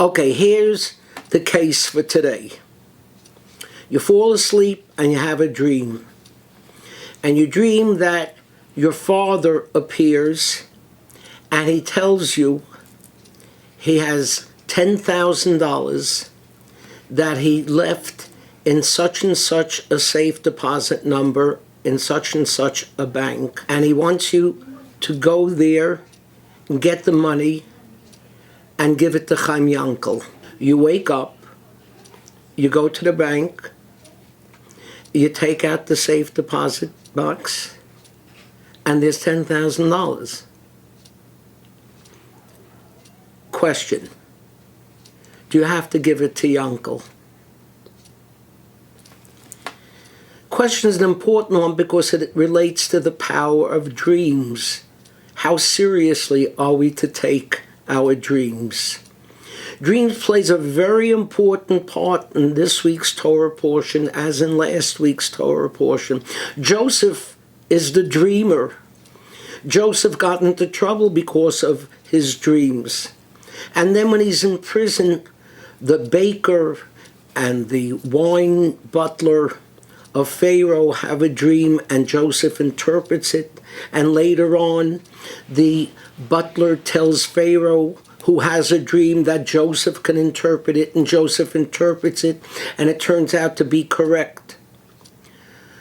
Okay, here's the case for today. You fall asleep and you have a dream. And you dream that your father appears and he tells you he has $10,000 that he left in such and such a safe deposit number in such and such a bank. And he wants you to go there and get the money and give it to Chaim Yankel. You wake up, you go to the bank, you take out the safe deposit box, and there's $10,000. Question: do you have to give it to Yankel? Question is an important one because it relates to the power of dreams. How seriously are we to take our dreams? Dreams plays a very important part in this week's Torah portion, as in last week's Torah portion. Joseph is the dreamer. Joseph got into trouble because of his dreams. And then when he's in prison, the baker and the wine butler of Pharaoh have a dream, and Joseph interprets it. And later on, the butler tells Pharaoh, who has a dream, that Joseph can interpret it, and Joseph interprets it, and it turns out to be correct.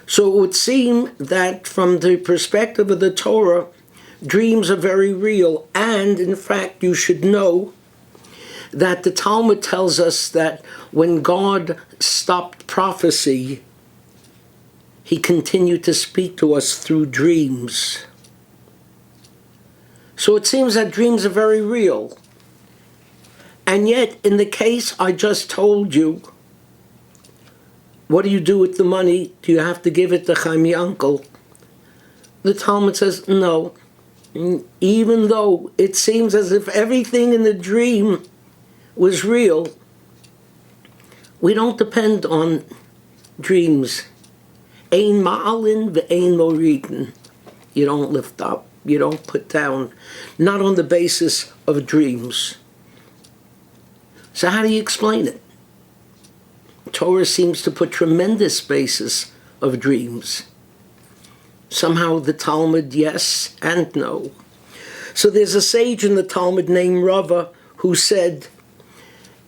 So it would seem that from the perspective of the Torah, dreams are very real. And in fact, you should know that the Talmud tells us that when God stopped prophecy, he continued to speak to us through dreams. So it seems that dreams are very real. And yet, in the case I just told you, what do you do with the money? Do you have to give it to Chaim Yankel? The Talmud says no. Even though it seems as if everything in the dream was real, we don't depend on dreams. Ein ma'alin ve'ein moridin. You don't lift up, you don't put down, not on the basis of dreams. So how do you explain it? Torah seems to put tremendous basis of dreams. Somehow the Talmud, yes and no. So there's a sage in the Talmud named Rava who said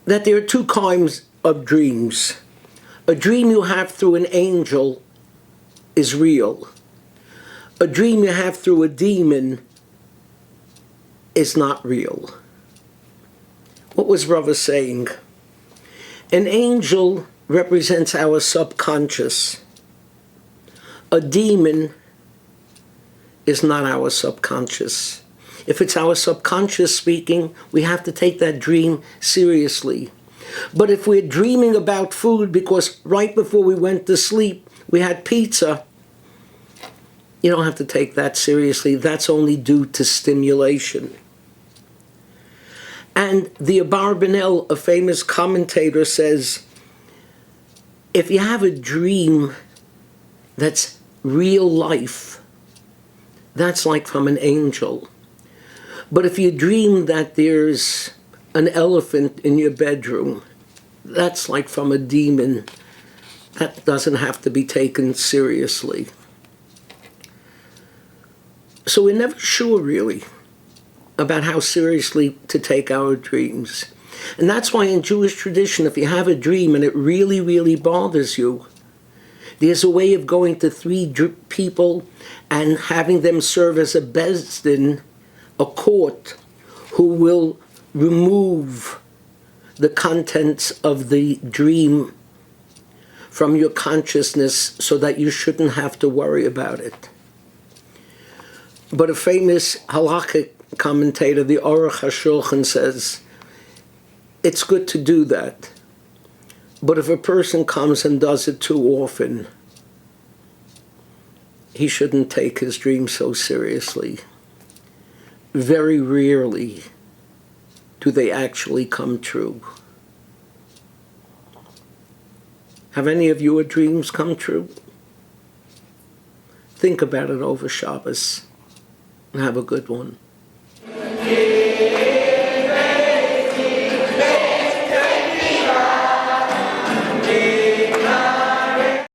that there are two kinds of dreams. A dream you have through an angel is real. A dream you have through a demon is not real. What was Rava saying? An angel represents our subconscious. A demon is not our subconscious. If it's our subconscious speaking, we have to take that dream seriously. But if we're dreaming about food because right before we went to sleep we had pizza, you don't have to take that seriously. That's only due to stimulation. And the Abarbanel, a famous commentator, says, if you have a dream that's real life, that's like from an angel. But if you dream that there's an elephant in your bedroom, that's like from a demon. That doesn't have to be taken seriously. So we're never sure, really, about how seriously to take our dreams. And that's why in Jewish tradition, if you have a dream and it really, really bothers you, there's a way of going to three people and having them serve as a beis din, a court, who will remove the contents of the dream from your consciousness so that you shouldn't have to worry about it. But a famous halakhic commentator, the Aruch HaShulchan, says, it's good to do that. But if a person comes and does it too often, he shouldn't take his dreams so seriously. Very rarely do they actually come true. Have any of your dreams come true? Think about it over Shabbos. Have a good one.